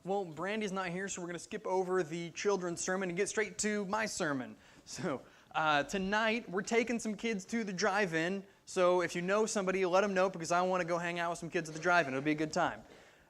Well, Brandy's not here, so we're going to skip over the children's sermon and get straight to my sermon. So tonight, we're taking some kids to the drive-in. So if you know somebody, let them know, because I want to go hang out with some kids at the drive-in. It'll be a good time.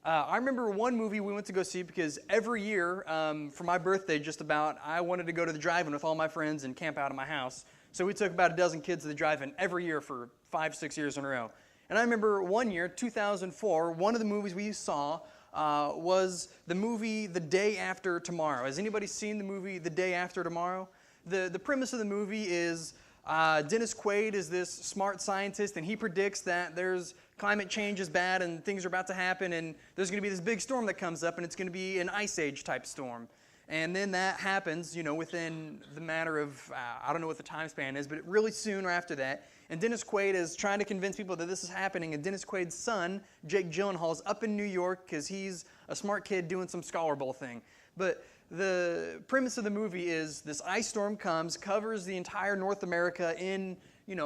I remember one movie we went to go see because every year, for my birthday just about, I wanted to go to the drive-in with all my friends and camp out at my house. So we took about a dozen kids to the drive-in every year for 5-6 years in a row. And I remember one year, 2004, one of the movies we saw was the movie The Day After Tomorrow. Has anybody seen the movie The Day After Tomorrow? The premise of the movie is Dennis Quaid is this smart scientist, and he predicts that there's climate change is bad and things are about to happen, and there's going to be this big storm that comes up, and it's going to be an ice age type storm. And then that happens, within the matter of, I don't know what the time span is, but really soon after that. And Dennis Quaid is trying to convince people that this is happening. And Dennis Quaid's son, Jake Gyllenhaal, is up in New York because he's a smart kid doing some Scholar Bowl thing. But the premise of the movie is this ice storm comes, covers the entire North America in,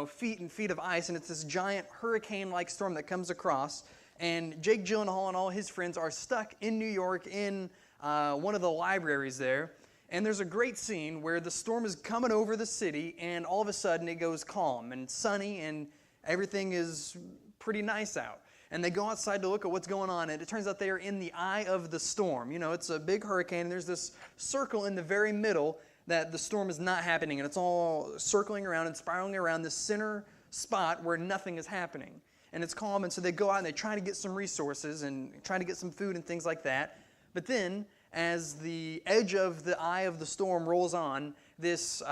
feet and feet of ice. And it's this giant hurricane-like storm that comes across. And Jake Gyllenhaal and all his friends are stuck in New York in one of the libraries there. And there's a great scene where the storm is coming over the city, and all of a sudden it goes calm and sunny, and everything is pretty nice out. And they go outside to look at what's going on, and it turns out they are in the eye of the storm. It's a big hurricane, and there's this circle in the very middle that the storm is not happening, and it's all circling around and spiraling around this center spot where nothing is happening. And it's calm, and so they go out and they try to get some resources and try to get some food and things like that. But then, as the edge of the eye of the storm rolls on, this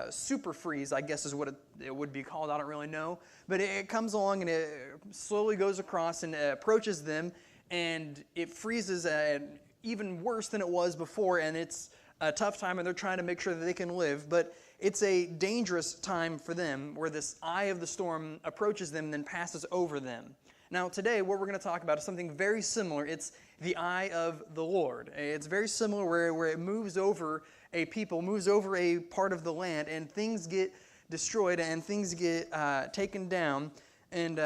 super freeze, I guess is what it would be called, I don't really know, but it comes along and it slowly goes across and approaches them, and it freezes even worse than it was before, and it's a tough time, and they're trying to make sure that they can live, but it's a dangerous time for them where this eye of the storm approaches them and then passes over them. Now, today, what we're going to talk about is something very similar. It's the eye of the Lord. It's very similar where it moves over a people, moves over a part of the land, and things get destroyed and things get taken down. And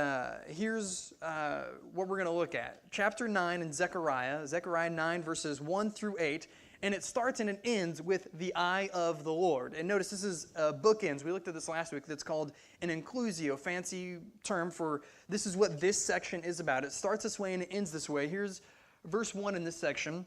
here's what we're going to look at. Chapter 9 in Zechariah 9, verses 1 through 8. And it starts and it ends with the eye of the Lord. And notice this is bookends. We looked at this last week. That's called an inclusio, fancy term for this is what this section is about. It starts this way and it ends this way. Here's verse 1 in this section.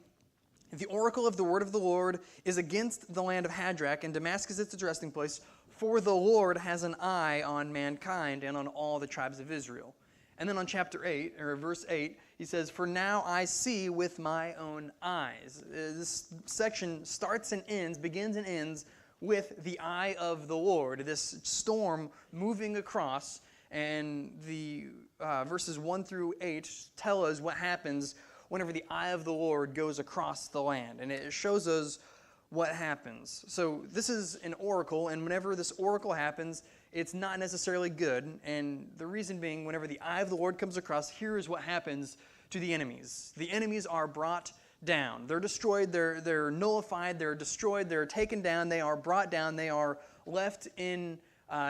The oracle of the word of the Lord is against the land of Hadrach, and Damascus is its resting place, for the Lord has an eye on mankind and on all the tribes of Israel. And then on chapter 8, or verse 8, he says, for now I see with my own eyes. This section starts and ends, begins and ends with the eye of the Lord, this storm moving across, and the verses 1 through 8 tell us what happens whenever the eye of the Lord goes across the land, and it shows us what happens. So this is an oracle, and whenever this oracle happens, it's not necessarily good, and the reason being, whenever the eye of the Lord comes across, here is what happens to the enemies. The enemies are brought down. They're destroyed, they're nullified, they're destroyed, they're taken down, they are brought down, they are left in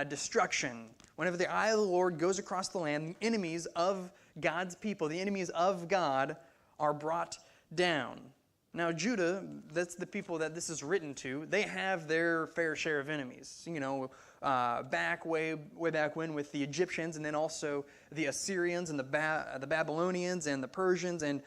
destruction. Whenever the eye of the Lord goes across the land, the enemies of God's people, the enemies of God, are brought down. Now, Judah, that's the people that this is written to, they have their fair share of enemies. Way back when with the Egyptians, and then also the Assyrians and the Babylonians and the Persians, and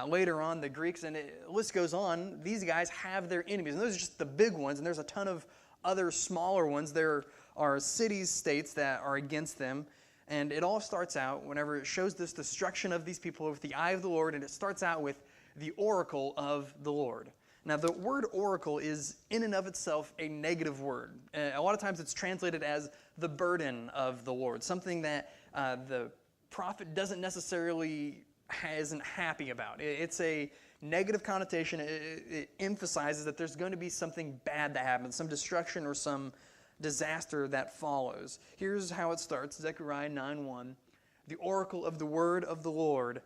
later on the Greeks, and the list goes on. These guys have their enemies, and those are just the big ones, and there's a ton of other smaller ones. There are cities, states that are against them, and it all starts out whenever it shows this destruction of these people with the eye of the Lord, and it starts out with the oracle of the Lord. Now, the word oracle is in and of itself a negative word. A lot of times it's translated as the burden of the Lord, something that the prophet doesn't necessarily isn't happy about. It's a negative connotation. It emphasizes that there's going to be something bad that happens, some destruction or some disaster that follows. Here's how it starts, Zechariah 9:1. The oracle of the word of the Lord.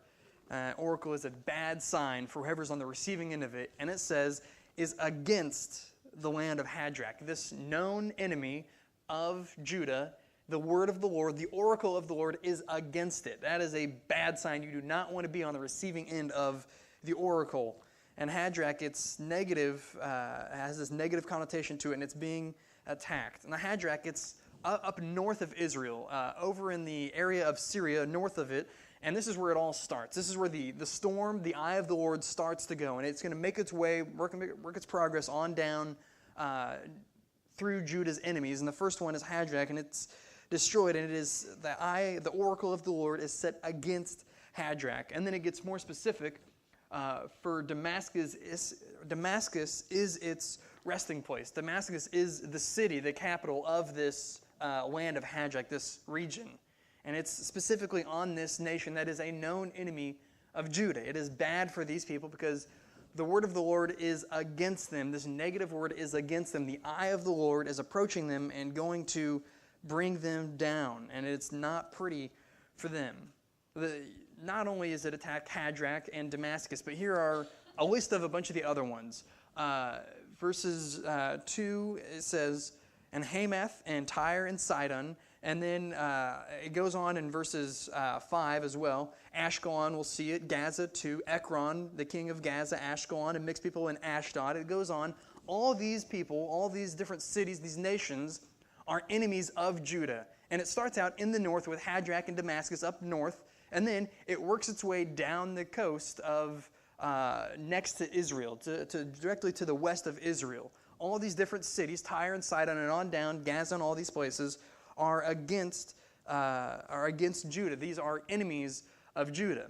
Oracle is a bad sign for whoever's on the receiving end of it, and it says, is against the land of Hadrach, this known enemy of Judah. The word of the Lord, the oracle of the Lord, is against it. That is a bad sign. You do not want to be on the receiving end of the oracle. And Hadrach, it's negative, has this negative connotation to it, and it's being attacked. Now Hadrach, it's up north of Israel, over in the area of Syria, north of it, and this is where it all starts. This is where the storm, the eye of the Lord, starts to go, and it's going to make its way, work its progress on down through Judah's enemies. And the first one is Hadrach, and it's destroyed, and it is the oracle of the Lord is set against Hadrach. And then it gets more specific. For Damascus is its resting place. Damascus is the city, the capital of this land of Hadrach, this region. And it's specifically on this nation that is a known enemy of Judah. It is bad for these people because the word of the Lord is against them. This negative word is against them. The eye of the Lord is approaching them and going to bring them down. And it's not pretty for them. Not only is it attacked Hadrach and Damascus, but here are a list of a bunch of the other ones. Verses 2, it says, and Hamath and Tyre and Sidon. And then it goes on in verses 5 as well. Ashkelon, we'll see it. Gaza too. Ekron, the king of Gaza, Ashkelon, and mixed people in Ashdod. It goes on. All these people, all these different cities, these nations, are enemies of Judah. And it starts out in the north with Hadrach and Damascus up north. And then it works its way down the coast of next to Israel, directly to the west of Israel. All these different cities, Tyre and Sidon and on down, Gaza and all these places, are against Judah. These are enemies of Judah.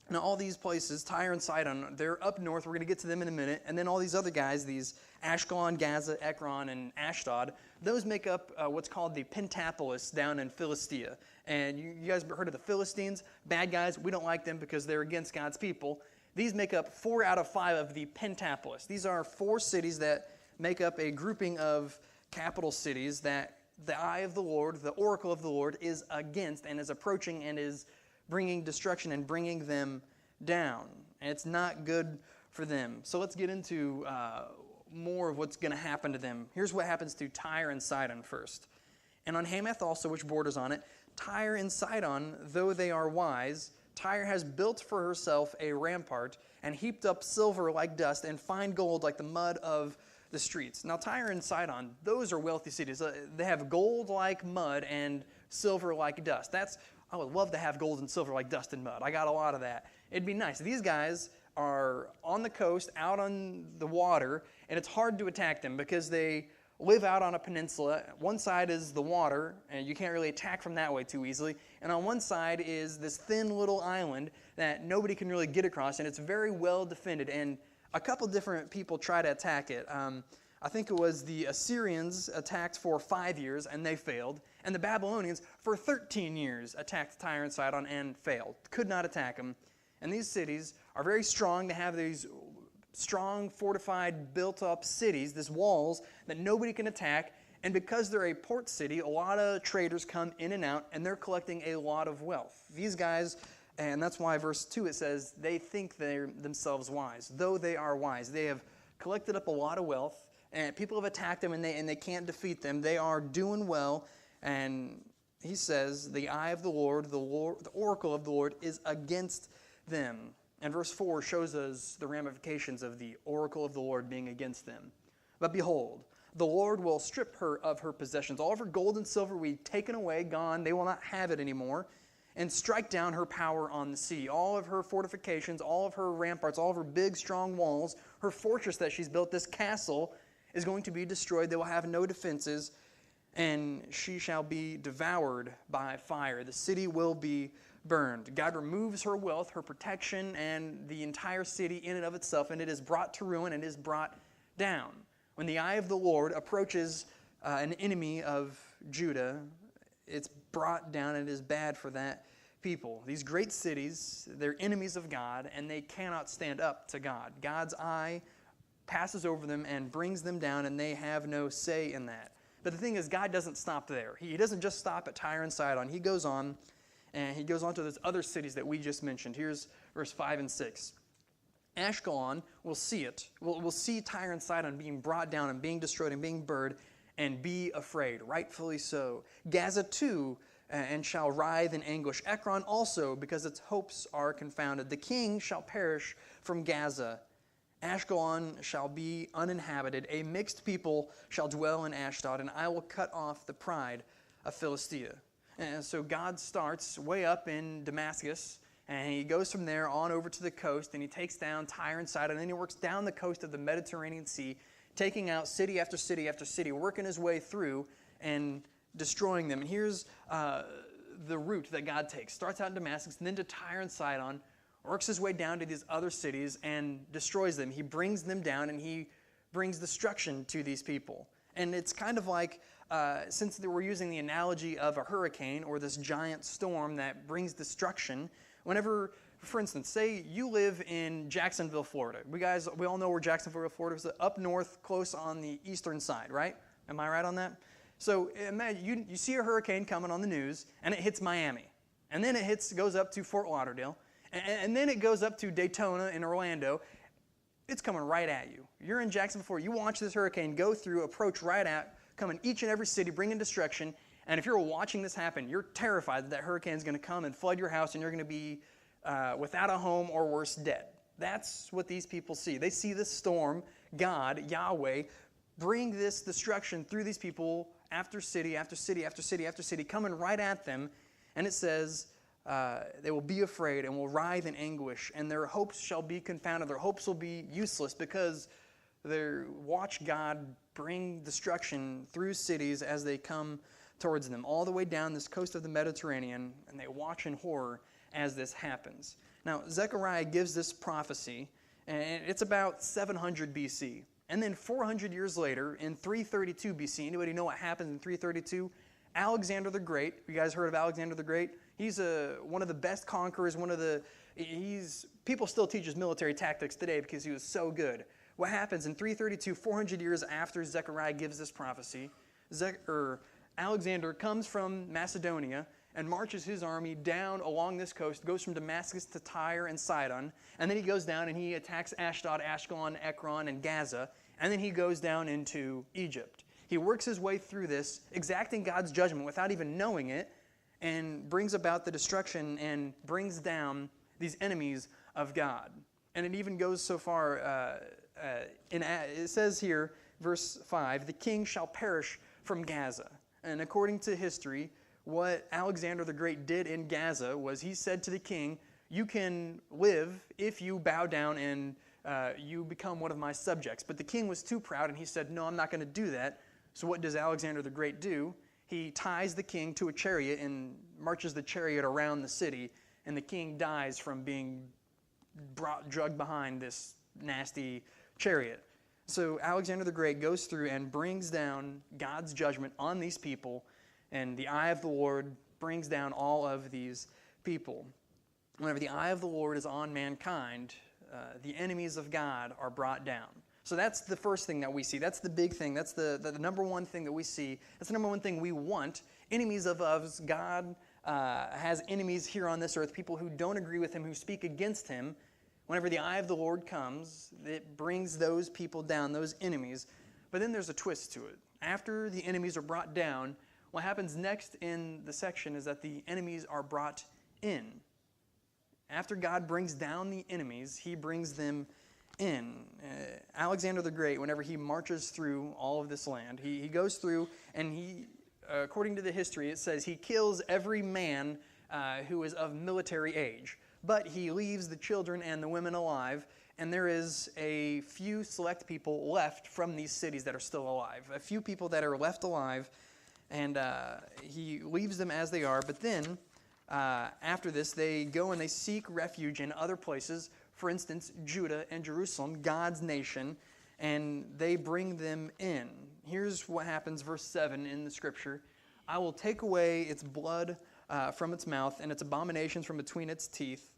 Now all these places, Tyre and Sidon, they're up north. We're going to get to them in a minute. And then all these other guys, these Ashkelon, Gaza, Ekron, and Ashdod, those make up what's called the Pentapolis down in Philistia. And you guys heard of the Philistines? Bad guys. We don't like them because they're against God's people. These make up 4 out of 5 of the Pentapolis. These are 4 cities that make up a grouping of capital cities that the eye of the Lord, the oracle of the Lord, is against and is approaching and is bringing destruction and bringing them down. And it's not good for them. So let's get into more of what's going to happen to them. Here's what happens to Tyre and Sidon first. And on Hamath also, which borders on it, Tyre and Sidon, though they are wise, Tyre has built for herself a rampart and heaped up silver like dust and fine gold like the mud of the streets. Now Tyre and Sidon, those are wealthy cities. They have gold like mud and silver like dust. I would love to have gold and silver like dust and mud. I got a lot of that. It'd be nice. These guys are on the coast, out on the water, and it's hard to attack them because they live out on a peninsula. One side is the water, and you can't really attack from that way too easily. And on one side is this thin little island that nobody can really get across, and it's very well defended. And a couple different people try to attack it. I think it was the Assyrians attacked for 5 years, and they failed. And the Babylonians, for 13 years, attacked Tyre and Sidon and failed. Could not attack them. And these cities are very strong. They have these strong, fortified, built-up cities, these walls that nobody can attack. And because they're a port city, a lot of traders come in and out, and they're collecting a lot of wealth. These guys, and that's why verse 2 it says, they think they're themselves wise. Though they are wise, they have collected up a lot of wealth, and people have attacked them, and they can't defeat them. They are doing well, and he says, the eye of the Lord, the oracle of the Lord, is against them. And verse 4 shows us the ramifications of the oracle of the Lord being against them. But behold, the Lord will strip her of her possessions. All of her gold and silver will be taken away, gone. They will not have it anymore. And strike down her power on the sea. All of her fortifications, all of her ramparts, all of her big, strong walls, her fortress that she's built, this castle, is going to be destroyed. They will have no defenses, and she shall be devoured by fire. The city will be burned. God removes her wealth, her protection, and the entire city in and of itself, and it is brought to ruin and is brought down. When the eye of the Lord approaches an enemy of Judah, it's brought down, and it is bad for that people. These great cities, they're enemies of God, and they cannot stand up to God. God's eye passes over them and brings them down, and they have no say in that. But the thing is, God doesn't stop there. He doesn't just stop at Tyre and Sidon. He goes on, and he goes on to those other cities that we just mentioned. Here's verse 5 and 6. Ashkelon will see it. We'll see Tyre and Sidon being brought down and being destroyed and being burned and be afraid, rightfully so. Gaza too, and shall writhe in anguish. Ekron also, because its hopes are confounded. The king shall perish from Gaza, Ashkelon shall be uninhabited. A mixed people shall dwell in Ashdod, and I will cut off the pride of Philistia. And so God starts way up in Damascus, and he goes from there on over to the coast, and he takes down Tyre and Sidon, and then he works down the coast of the Mediterranean Sea, taking out city after city after city, working his way through and destroying them. And here's the route that God takes. Starts out in Damascus, and then to Tyre and Sidon, works his way down to these other cities and destroys them. He brings them down, and he brings destruction to these people. And it's kind of like, since we're using the analogy of a hurricane or this giant storm that brings destruction, whenever, for instance, say you live in Jacksonville, Florida. We all know where Jacksonville, Florida is, up north, close on the eastern side, right? Am I right on that? So imagine you see a hurricane coming on the news, and it hits Miami. And then it goes up to Fort Lauderdale. And then it goes up to Daytona and Orlando. It's coming right at you. You're in Jacksonville, Florida. You watch this hurricane go through, approach right at, coming each and every city, bringing destruction. And if you're watching this happen, you're terrified that hurricane is going to come and flood your house, and you're going to be without a home or worse, dead. That's what these people see. They see this storm, God, Yahweh, bring this destruction through these people after city, after city, after city, after city, coming right at them. And it says, they will be afraid and will writhe in anguish, and their hopes shall be confounded. Their hopes will be useless because they watch God bring destruction through cities as they come towards them, all the way down this coast of the Mediterranean, and they watch in horror as this happens. Now, Zechariah gives this prophecy, and it's about 700 BC. And then 400 years later, in 332 BC, anybody know what happens in 332? Alexander the Great. You guys heard of Alexander the Great? He's one of the best conquerors. People still teach his military tactics today because he was so good. What happens in 332, 400 years after Zechariah gives this prophecy, Alexander comes from Macedonia and marches his army down along this coast, goes from Damascus to Tyre and Sidon, and then he goes down and he attacks Ashdod, Ashkelon, Ekron, and Gaza, and then he goes down into Egypt. He works his way through this, exacting God's judgment without even knowing it, and brings about the destruction and brings down these enemies of God. And it even goes so far, it says here, verse 5, the king shall perish from Gaza. And according to history, what Alexander the Great did in Gaza was he said to the king, you can live if you bow down and you become one of my subjects. But the king was too proud, and he said, no, I'm not going to do that. So what does Alexander the Great do? He ties the king to a chariot and marches the chariot around the city, and the king dies from being dragged behind this nasty chariot. So Alexander the Great goes through and brings down God's judgment on these people, and the eye of the Lord brings down all of these people. Whenever the eye of the Lord is on mankind, the enemies of God are brought down. So that's the first thing that we see. That's the big thing. That's the number one thing that we see. That's the number one thing we want. Enemies of us. God has enemies here on this earth, people who don't agree with him, who speak against him. Whenever the eye of the Lord comes, it brings those people down, those enemies. But then there's a twist to it. After the enemies are brought down, what happens next in the section is that the enemies are brought in. After God brings down the enemies, he brings them in. Alexander the Great, whenever he marches through all of this land, he goes through and he, according to the history, it says he kills every man who is of military age. But he leaves the children and the women alive, and there is a few select people left from these cities that are still alive. A few people that are left alive, and he leaves them as they are. But then, after this, they go and they seek refuge in other places. For instance, Judah and Jerusalem, God's nation, and they bring them in. Here's what happens, verse 7 in the scripture. I will take away its blood from its mouth and its abominations from between its teeth,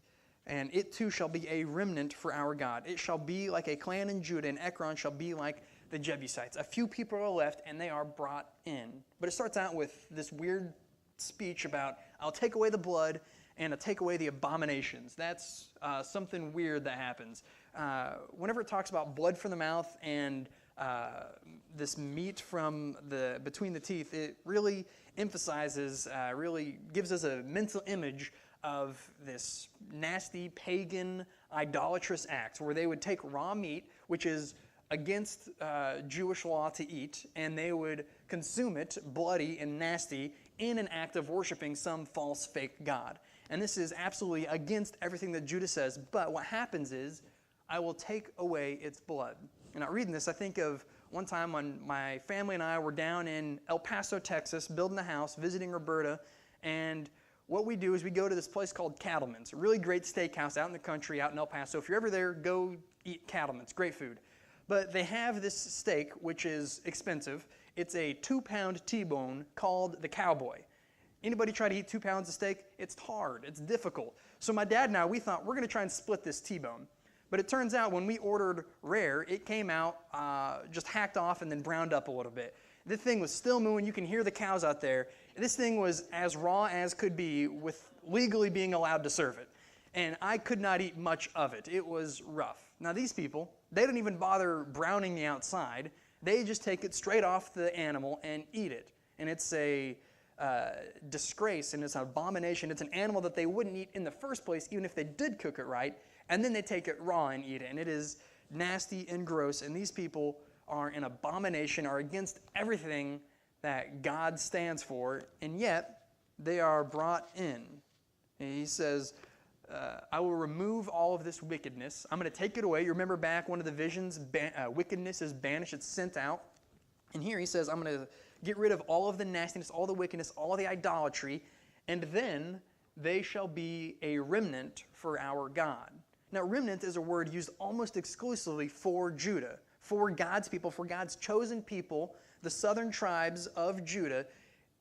and it too shall be a remnant for our God. It shall be like a clan in Judah, and Ekron shall be like the Jebusites. A few people are left, and they are brought in. But it starts out with this weird speech about, I'll take away the blood, and I'll take away the abominations. That's something weird that happens. Whenever it talks about blood from the mouth and this meat from between the teeth, it really emphasizes, really gives us a mental image of this nasty pagan idolatrous acts where they would take raw meat, which is against Jewish law to eat, and they would consume it bloody and nasty in an act of worshiping some false fake god. And this is absolutely against everything that Judah says. But what happens is, I will take away its blood. And now reading this, I think of one time when my family and I were down in El Paso, Texas, building a house, visiting Roberta, and what we do is we go to this place called Cattleman's, a really great steakhouse out in the country, out in El Paso. If you're ever there, go eat Cattleman's, great food. But they have this steak, which is expensive. It's a 2-pound T-bone called the Cowboy. Anybody try to eat 2 pounds of steak? It's hard, it's difficult. So my dad and I, we thought we're going to try and split this T-bone. But it turns out when we ordered rare, it came out just hacked off and then browned up a little bit. This thing was still mooing. You can hear the cows out there. This thing was as raw as could be with legally being allowed to serve it. And I could not eat much of it. It was rough. Now these people, they don't even bother browning the outside. They just take it straight off the animal and eat it. And it's a disgrace and it's an abomination. It's an animal that they wouldn't eat in the first place, even if they did cook it right. And then they take it raw and eat it. And it is nasty and gross. And these people are an abomination, are against everything that God stands for. And yet, they are brought in. And he says, I will remove all of this wickedness. I'm going to take it away. You remember back one of the visions, wickedness is banished, it's sent out. And here he says, I'm going to get rid of all of the nastiness, all the wickedness, all the idolatry. And then they shall be a remnant for our God. Now, remnant is a word used almost exclusively for Judah, for God's people, for God's chosen people, the southern tribes of Judah.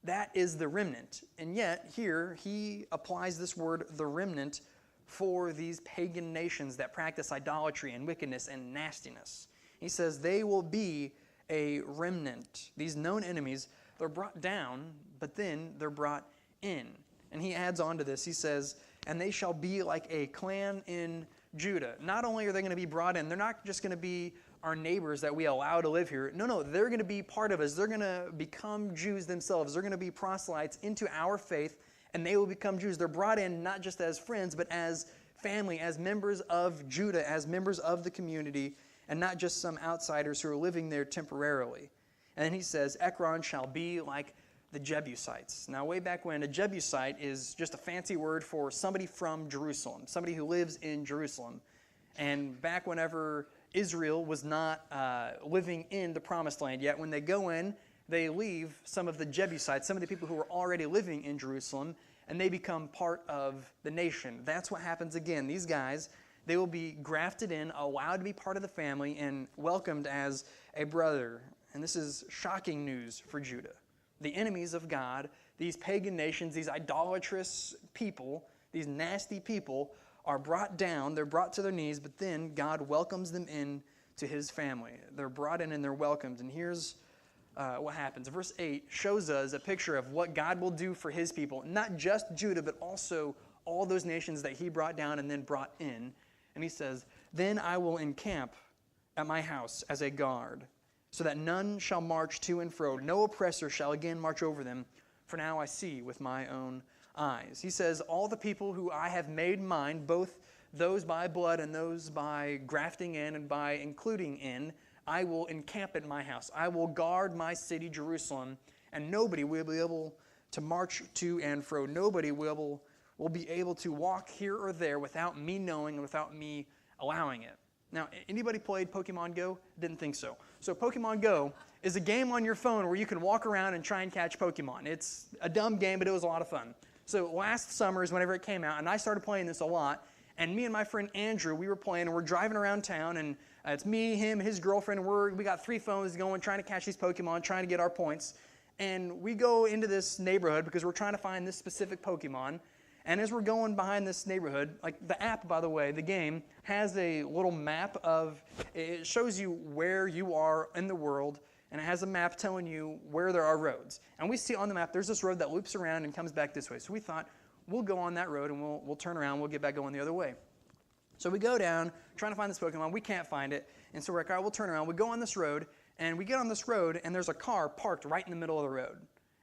That is the remnant. And yet, here, he applies this word, the remnant, for these pagan nations that practice idolatry and wickedness and nastiness. He says they will be a remnant. These known enemies, they're brought down, but then they're brought in. And he adds on to this, he says, and they shall be like a clan in Judah. Not only are they going to be brought in, they're not just going to be our neighbors that we allow to live here. No, they're going to be part of us. They're going to become Jews themselves. They're going to be proselytes into our faith, and they will become Jews. They're brought in not just as friends, but as family, as members of Judah, as members of the community, and not just some outsiders who are living there temporarily. And then he says, Ekron shall be like the Jebusites. Now, way back when, a Jebusite is just a fancy word for somebody from Jerusalem, somebody who lives in Jerusalem. And back whenever Israel was not living in the Promised Land yet, when they go in, they leave some of the Jebusites, some of the people who were already living in Jerusalem, and they become part of the nation. That's what happens again. These guys, they will be grafted in, allowed to be part of the family, and welcomed as a brother. And this is shocking news for Judah. The enemies of God, these pagan nations, these idolatrous people, these nasty people are brought down, they're brought to their knees, but then God welcomes them in to his family. They're brought in and they're welcomed. And here's what happens. Verse 8 shows us a picture of what God will do for his people, not just Judah, but also all those nations that he brought down and then brought in. And he says, then I will encamp at my house as a guard, so that none shall march to and fro. No oppressor shall again march over them, for now I see with my own eyes. He says, all the people who I have made mine, both those by blood and those by grafting in and by including in, I will encamp at my house. I will guard my city, Jerusalem, and nobody will be able to march to and fro. Nobody will be able to walk here or there without me knowing and without me allowing it. Now, anybody played Pokemon Go? Didn't think so. So Pokemon Go is a game on your phone where you can walk around and try and catch Pokemon. It's a dumb game, but it was a lot of fun. So last summer is whenever it came out, and I started playing this a lot. And me and my friend Andrew, we were playing, and we're driving around town, and it's me, him, his girlfriend, and we got 3 phones going, trying to catch these Pokemon, trying to get our points. And we go into this neighborhood because we're trying to find this specific Pokemon. And as we're going behind this neighborhood, like the app, by the way, the game, has a little map of, it shows you where you are in the world, and it has a map telling you where there are roads. And we see on the map, there's this road that loops around and comes back this way. So we thought, we'll go on that road and we'll turn around, we'll get back going the other way. So we go down, trying to find this Pokemon, we can't find it, and so we're like, all right, we'll turn around. We go on this road, and we get on this road, and there's a car parked right in the middle of the road.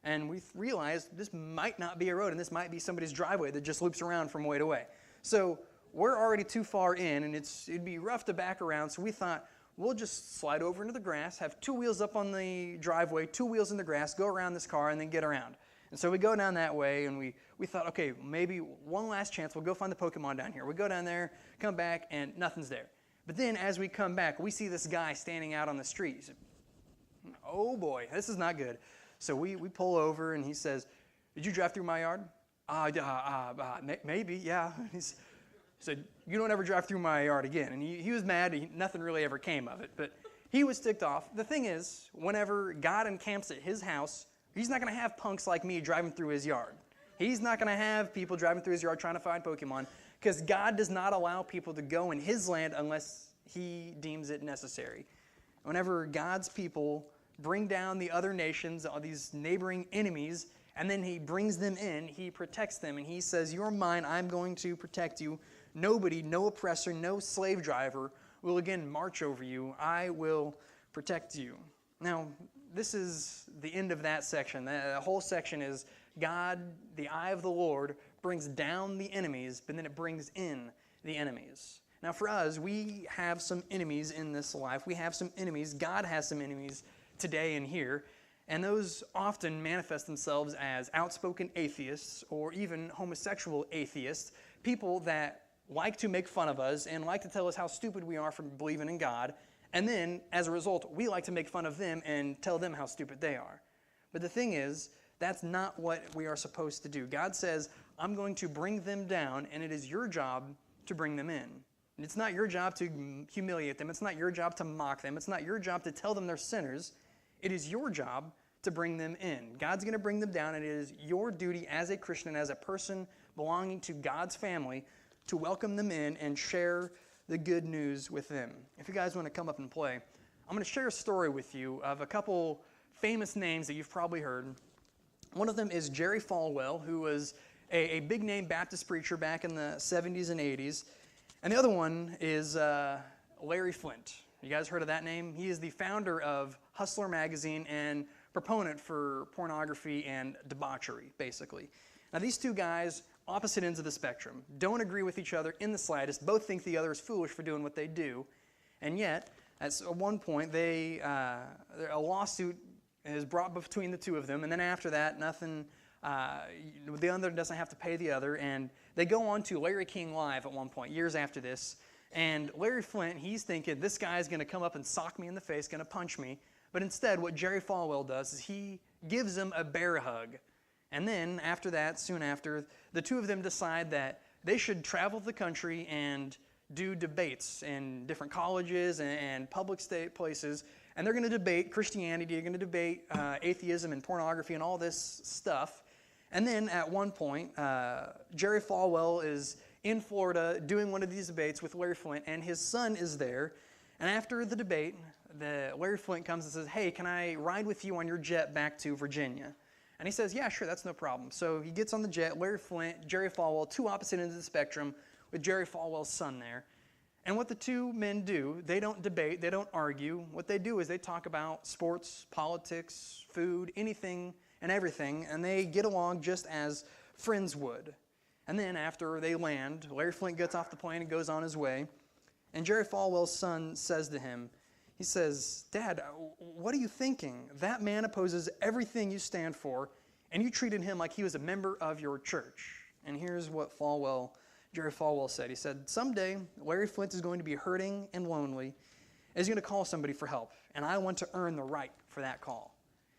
And we realized this might not be a road, and this might be somebody's driveway that just loops around from way to way. So we're already too far in, and it'd be rough to back around, so we thought, we'll just slide over into the grass, have 2 wheels up on the driveway, 2 wheels in the grass, go around this car, and then get around. And so we go down that way, and we thought, okay, maybe one last chance, we'll go find the Pokemon down here. We go down there, come back, and nothing's there. But then as we come back, we see this guy standing out on the street. He said, oh boy, this is not good. So we pull over, and he says, did you drive through my yard? Maybe, yeah. He said, you don't ever drive through my yard again. And he was mad. Nothing really ever came of it. But he was ticked off. The thing is, whenever God encamps at his house, he's not going to have punks like me driving through his yard. He's not going to have people driving through his yard trying to find Pokemon, because God does not allow people to go in his land unless he deems it necessary. Whenever God's people bring down the other nations, all these neighboring enemies, and then he brings them in, he protects them, and he says, you're mine, I'm going to protect you. Nobody, no oppressor, no slave driver will again march over you. I will protect you. Now, this is the end of that section. The whole section is God, the eye of the Lord, brings down the enemies, but then it brings in the enemies. Now, for us, we have some enemies in this life. We have some enemies. God has some enemies today and here. And those often manifest themselves as outspoken atheists or even homosexual atheists, people that like to make fun of us and like to tell us how stupid we are for believing in God. And then, as a result, we like to make fun of them and tell them how stupid they are. But the thing is, that's not what we are supposed to do. God says, I'm going to bring them down, and it is your job to bring them in. And it's not your job to humiliate them. It's not your job to mock them. It's not your job to tell them they're sinners. It is your job to bring them in. God's going to bring them down, and it is your duty as a Christian and as a person belonging to God's family to welcome them in and share the good news with them. If you guys want to come up and play, I'm going to share a story with you of a couple famous names that you've probably heard. One of them is Jerry Falwell, who was a big-name Baptist preacher back in the 70s and 80s. And the other one is Larry Flynt. You guys heard of that name? He is the founder of Hustler magazine and proponent for pornography and debauchery, basically. Now, these two guys, opposite ends of the spectrum, don't agree with each other in the slightest, both think the other is foolish for doing what they do, and yet, at one point, a lawsuit is brought between the two of them, and then after that, nothing, the other doesn't have to pay the other, and they go on to Larry King Live at one point, years after this, and Larry Flynt, he's thinking, this guy's going to come up and sock me in the face, going to punch me, but instead, what Jerry Falwell does is he gives him a bear hug. And then, after that, soon after, the two of them decide that they should travel the country and do debates in different colleges and public state places. And they're going to debate Christianity, they're going to debate atheism and pornography and all this stuff. And then, at one point, Jerry Falwell is in Florida doing one of these debates with Larry Flynt, and his son is there. And after the debate, Larry Flynt comes and says, hey, can I ride with you on your jet back to Virginia? And he says, yeah, sure, that's no problem. So he gets on the jet, Larry Flynt, Jerry Falwell, two opposite ends of the spectrum, with Jerry Falwell's son there. And what the two men do, they don't debate, they don't argue. What they do is they talk about sports, politics, food, anything and everything, and they get along just as friends would. And then after they land, Larry Flynt gets off the plane and goes on his way. And Jerry Falwell's son says to him, he says, Dad, what are you thinking? That man opposes everything you stand for, and you treated him like he was a member of your church. And here's what Jerry Falwell said. He said, someday, Larry Flynt is going to be hurting and lonely, and he's going to call somebody for help, and I want to earn the right for that call.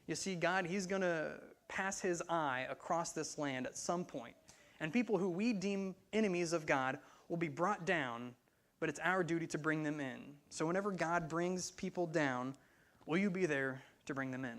You see, God, he's going to pass his eye across this land at some point, and people who we deem enemies of God will be brought down, but it's our duty to bring them in. So whenever God brings people down, will you be there to bring them in?